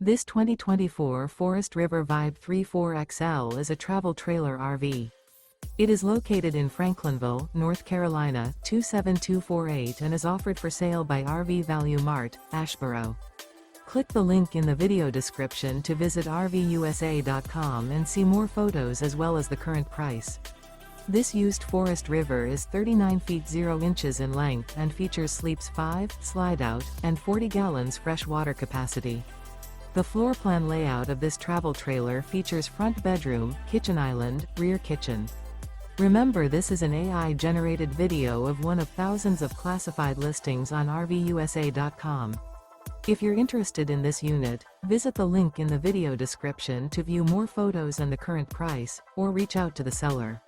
This 2024 Forest River Vibe 34XL is a travel trailer RV. It is located in Franklinville, North Carolina, 27248 and is offered for sale by RV Value Mart, Asheboro. Click the link in the video description to visit RVUSA.com and see more photos as well as the current price. This used Forest River is 39 feet 0 inches in length and features sleeps 5, Slideout, and 40 gallons fresh water capacity. The floor plan layout of this travel trailer features front bedroom, kitchen island, rear kitchen. Remember, this is an AI-generated video of one of thousands of classified listings on RVUSA.com. If you're interested in this unit, visit the link in the video description to view more photos and the current price, or reach out to the seller.